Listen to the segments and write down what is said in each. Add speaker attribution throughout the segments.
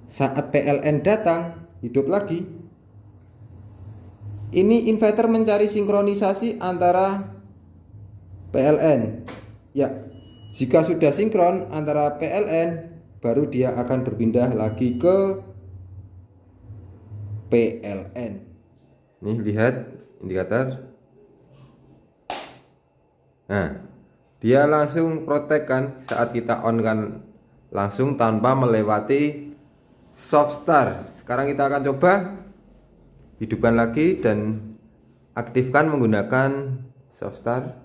Speaker 1: Saat PLN datang, hidup lagi. Ini inverter mencari sinkronisasi antara PLN. Ya, jika sudah sinkron antara PLN, baru dia akan berpindah lagi ke PLN. Nih lihat indikator. Nah, dia langsung protek kan saat kita on kan, langsung tanpa melewati soft start. Sekarang kita akan coba hidupkan lagi dan aktifkan menggunakan soft start.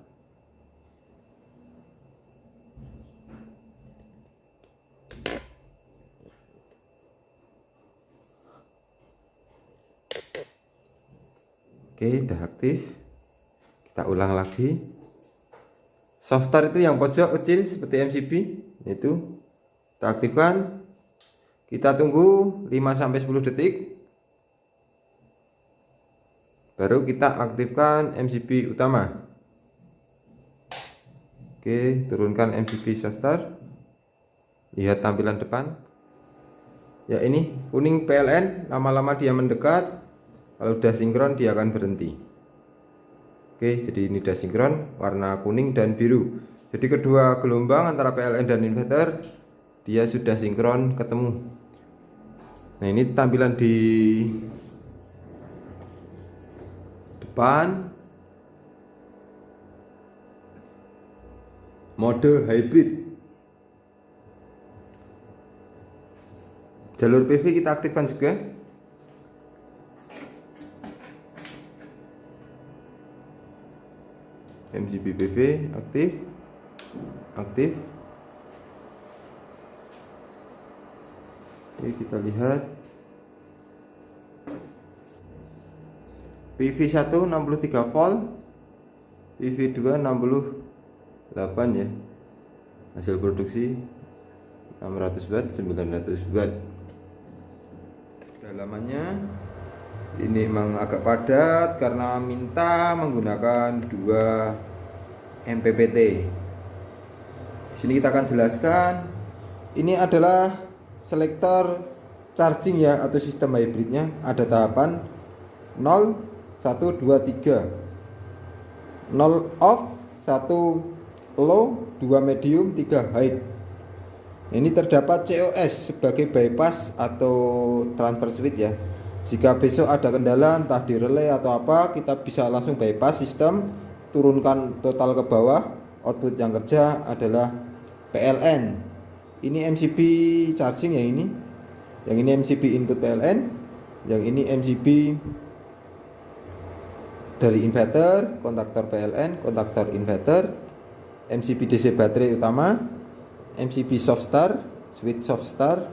Speaker 1: Oke, udah aktif. Kita ulang lagi. Soft start itu yang pojok kecil seperti MCB, itu kita aktifkan. Kita tunggu 5-10 detik. Baru kita aktifkan MCB utama. Oke, turunkan MCB soft start. Lihat tampilan depan. Ya, ini kuning PLN, lama-lama dia mendekat. Kalau udah sinkron dia akan berhenti. Oke, jadi ini udah sinkron, warna kuning dan biru. Jadi kedua gelombang antara PLN dan inverter dia sudah sinkron ketemu. Nah, ini tampilan di depan. Mode hybrid. Jalur PV kita aktifkan juga. MCB PV aktif. Oke, kita lihat PV 1 63 volt, PV 2 68 ya. Hasil produksi 600 watt, 900 watt. Dalamannya ini memang agak padat karena minta menggunakan 2 MPPT. Di sini kita akan jelaskan. Ini adalah selektor charging ya, atau sistem hybridnya. Ada tahapan 0, 1, 2, 3. 0 off, 1 low, 2 medium, 3 high. Ini terdapat COS sebagai bypass atau transfer switch ya. Jika besok ada kendala entah di relay atau apa, kita bisa langsung bypass sistem, turunkan total ke bawah. Output yang kerja adalah PLN. Ini MCB charging yang ini. Yang ini MCB input PLN, yang ini MCB dari inverter, kontaktor PLN, kontaktor inverter, MCB DC baterai utama, MCB soft start, switch soft start.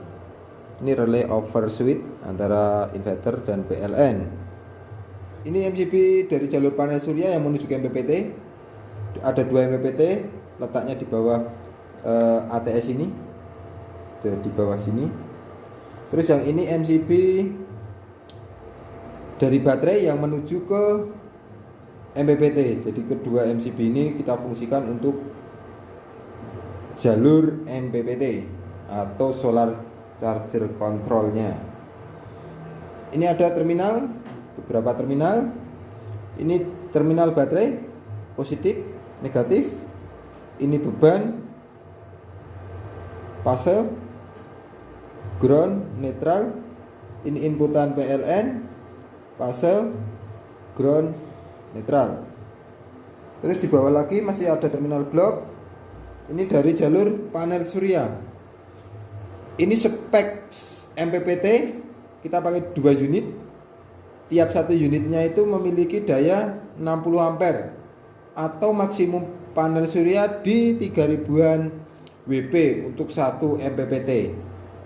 Speaker 1: Ini relay over switch antara inverter dan PLN. Ini MCB dari jalur panel surya yang menuju ke MPPT. Ada 2 MPPT, letaknya di bawah ATS ini, di bawah sini. Terus yang ini MCB dari baterai yang menuju ke MPPT. Jadi kedua MCB ini kita fungsikan untuk jalur MPPT atau solar charger controlnya. Ini ada terminal, beberapa terminal. Ini terminal baterai, positif, negatif. Ini beban, fase, ground, netral. Ini inputan PLN, fase, ground, netral. Terus di bawah lagi masih ada terminal blok. Ini dari jalur panel surya. Ini spek MPPT kita pakai 2 unit. Tiap satu unitnya itu memiliki daya 60 ampere atau maksimum panel surya di 3000-an WP untuk 1 MPPT.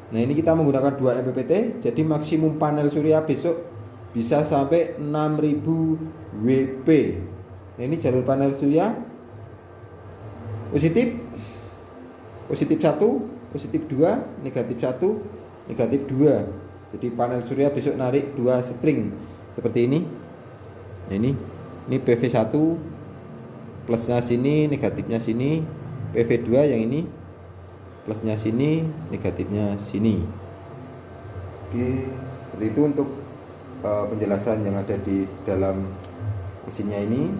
Speaker 1: Nah, ini kita menggunakan 2 MPPT, jadi maksimum panel surya besok bisa sampai 6000 WP. Nah, ini jalur panel surya positif 1, positif 2, negatif 1, negatif 2. Jadi panel surya besok narik 2 string seperti ini. Nah, ini PV1 plusnya sini, negatifnya sini. PV2 yang ini plusnya sini, negatifnya sini. Oke, seperti itu untuk penjelasan yang ada di dalam mesinnya ini.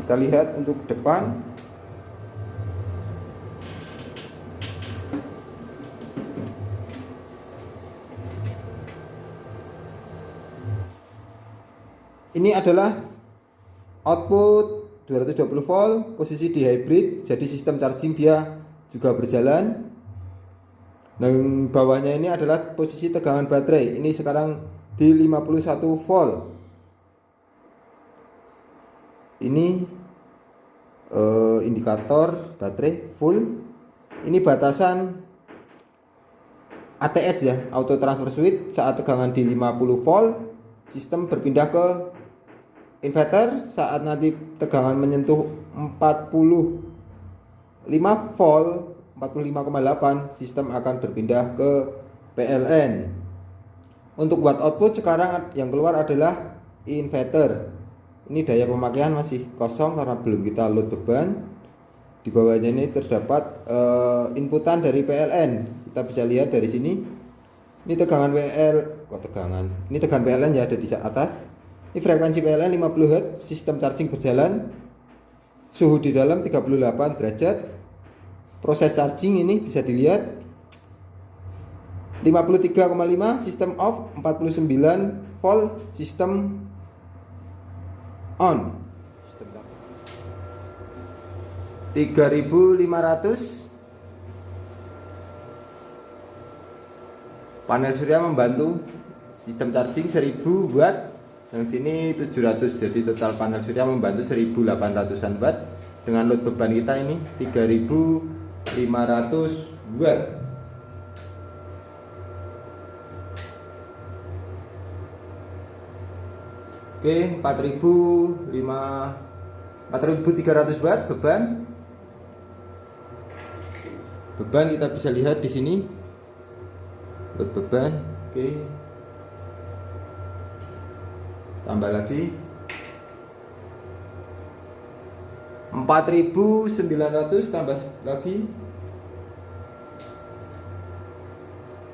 Speaker 1: Kita lihat untuk depan. Ini adalah output 220 volt, posisi di hybrid, jadi sistem charging dia juga berjalan. Dan bawahnya ini adalah posisi tegangan baterai. Ini sekarang di 51 volt. Ini indikator baterai full. Ini batasan ATS ya, auto transfer switch. Saat tegangan di 50 volt, sistem berpindah ke inverter. Saat nanti tegangan menyentuh 45 volt, 45,8, sistem akan berpindah ke PLN. Untuk watt output sekarang yang keluar adalah inverter. Ini daya pemakaian masih kosong karena belum kita load beban. Di bawahnya ini terdapat inputan dari PLN. Kita bisa lihat dari sini. Ini tegangan Ini tegangan PLN ya, ada di atas. Ini frekuensi PLN 50 Hz, sistem charging berjalan. Suhu di dalam 38 derajat. Proses charging ini bisa dilihat 53,5, sistem off. 49 volt, sistem on. 3500. Panel surya membantu sistem charging 1000 watt. Yang sini 700, jadi total panel surya membantu 1800-an watt. Dengan load beban kita ini 3500 watt. Oke, 4300 watt beban. Beban kita bisa lihat di sini. Load beban. Oke. Tambah lagi 4900, tambah lagi.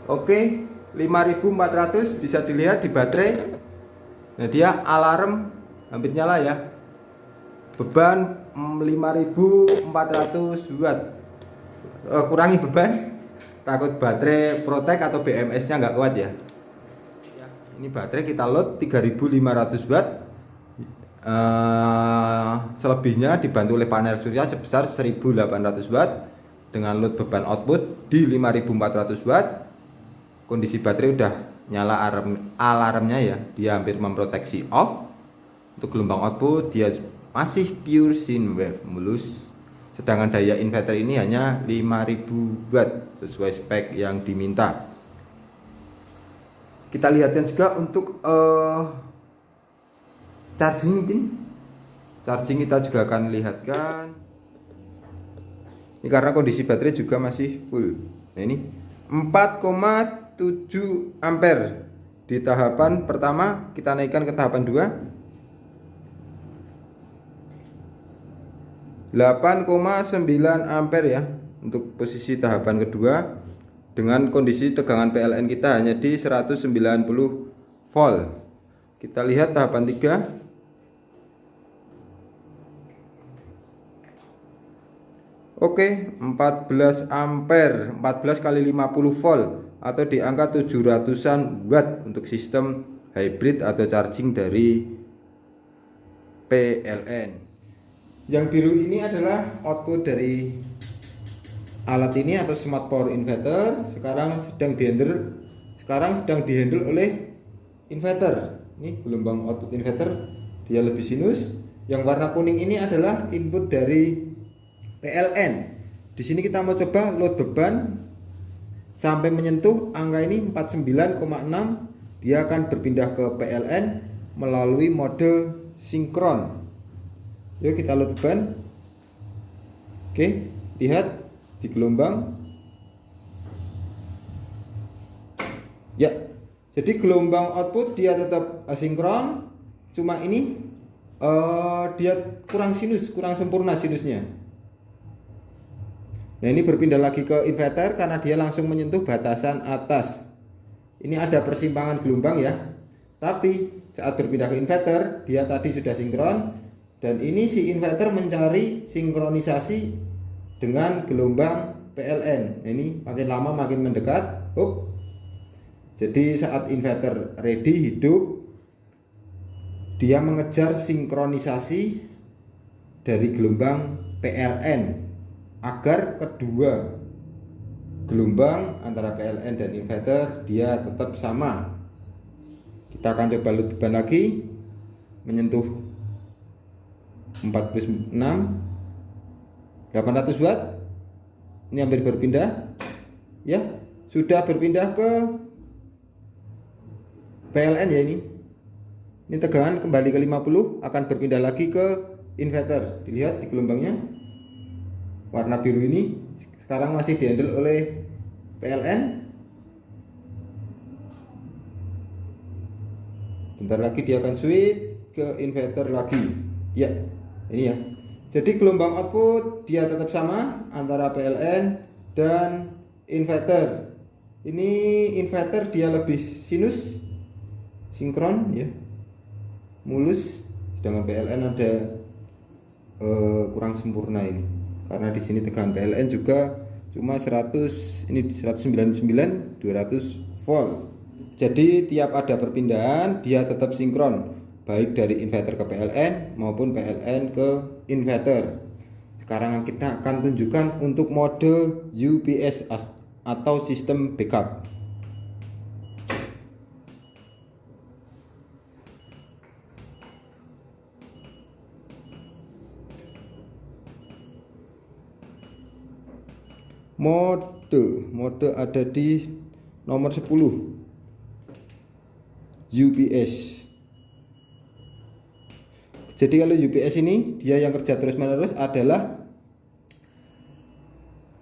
Speaker 1: Oke, 5400 bisa dilihat di baterai. Nah, dia alarm hampir nyala ya. Beban 5400 watt. Kurangi beban, takut baterai protek atau BMS-nya nggak kuat ya. Ini baterai kita load 3500 watt. Selebihnya dibantu oleh panel surya sebesar 1800 watt dengan load beban output di 5400 watt. Kondisi baterai udah nyala alarmnya ya, dia hampir memproteksi off. Untuk gelombang output dia masih pure sine wave mulus, sedangkan daya inverter ini hanya 5000 watt sesuai spek yang diminta. Kita lihatkan juga untuk charging pin. Charging kita juga akan lihatkan. Ini karena kondisi baterai juga masih full. Nah, ini 4,7 ampere. Di tahapan pertama kita naikkan ke tahapan 2. 8,9 ampere ya untuk posisi tahapan kedua. Dengan kondisi tegangan PLN kita hanya di 190 volt. Kita lihat tahapan 3. Oke, 14 ampere, 14 kali 50 volt atau di angka 700-an watt untuk sistem hybrid atau charging dari PLN. Yang biru ini adalah output dari alat ini atau smart power inverter. Sekarang sedang dihandle oleh inverter. Ini gelombang output inverter, dia lebih sinus. Yang warna kuning ini adalah input dari PLN. Di sini kita mau coba load beban sampai menyentuh angka ini 49,6. Dia akan berpindah ke PLN melalui mode sinkron. Yuk kita load beban. Oke, lihat di gelombang ya, jadi gelombang output dia tetap asinkron, cuma ini dia kurang sempurna sinusnya. Nah, ini berpindah lagi ke inverter karena dia langsung menyentuh batasan atas. Ini ada persimpangan gelombang ya. Tapi saat berpindah ke inverter, dia tadi sudah sinkron, dan ini si inverter mencari sinkronisasi dengan gelombang PLN. Nah, ini makin lama makin mendekat. Jadi saat inverter ready hidup, dia mengejar sinkronisasi dari gelombang PLN agar kedua gelombang antara PLN dan inverter dia tetap sama. Kita akan coba load beban lagi, menyentuh 46 800 watt. Ini hampir berpindah ya, sudah berpindah ke PLN ya. Ini tegangan kembali ke 50, akan berpindah lagi ke inverter. Dilihat di gelombangnya, warna biru ini sekarang masih dihandle oleh PLN. Bentar lagi dia akan switch ke inverter lagi. Ya, ini ya. Jadi gelombang output dia tetap sama antara PLN dan inverter. Ini inverter dia lebih sinus, sinkron ya, mulus, sedangkan PLN ada kurang sempurna ini. Karena di sini tegangan PLN juga cuma 100, ini 199 200 volt. Jadi tiap ada perpindahan dia tetap sinkron, baik dari inverter ke PLN maupun PLN ke inverter. Sekarang kita akan tunjukkan untuk mode UPS atau sistem backup. Mode ada di nomor 10, UPS. Jadi kalau UPS ini dia yang kerja terus menerus adalah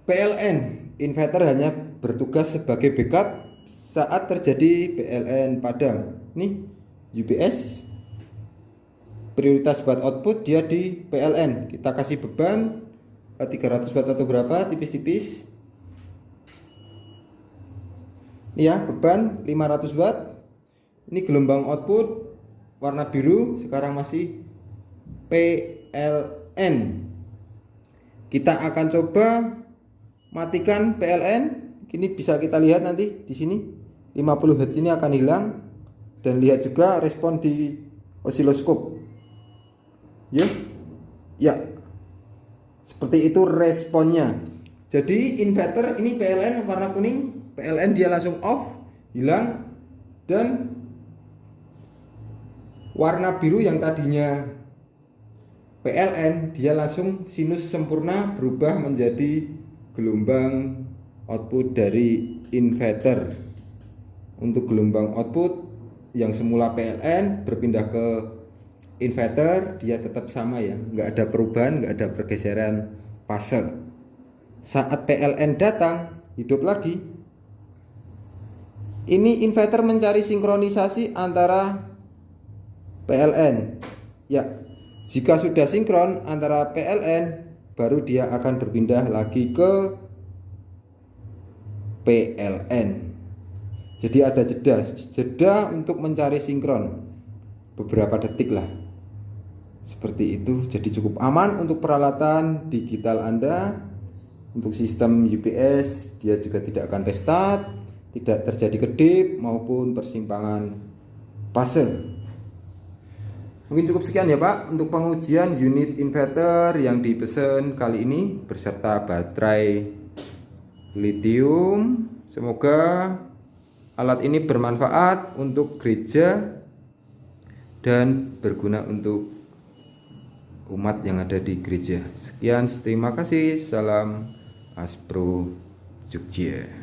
Speaker 1: PLN. Inverter hanya bertugas sebagai backup saat terjadi PLN padam. Nih UPS, prioritas buat output dia di PLN. Kita kasih beban 300 watt atau berapa, tipis-tipis. Ini ya, beban 500 watt. Ini gelombang output warna biru sekarang masih PLN. Kita akan coba matikan PLN. Ini bisa kita lihat nanti di sini 50 Hz ini akan hilang, dan lihat juga respon di osiloskop. Ya. Ya. Seperti itu responnya. Jadi inverter ini PLN warna kuning, PLN dia langsung off, hilang, dan warna biru yang tadinya PLN dia langsung sinus sempurna berubah menjadi gelombang output dari inverter. Untuk gelombang output yang semula PLN berpindah ke inverter dia tetap sama ya, nggak ada perubahan, nggak ada pergeseran fase. Saat PLN datang hidup lagi, ini inverter mencari sinkronisasi antara PLN ya. Jika sudah sinkron antara PLN, baru dia akan berpindah lagi ke PLN. Jadi ada jeda untuk mencari sinkron beberapa detik lah. Seperti itu. Jadi cukup aman untuk peralatan digital Anda. Untuk sistem UPS dia juga tidak akan restart, tidak terjadi kedip maupun persimpangan fase. Mungkin cukup sekian ya Pak untuk pengujian unit inverter yang dipesan kali ini beserta baterai lithium. Semoga alat ini bermanfaat untuk gereja dan berguna untuk umat yang ada di gereja. Sekian, terima kasih. Salam Aspro Jogja.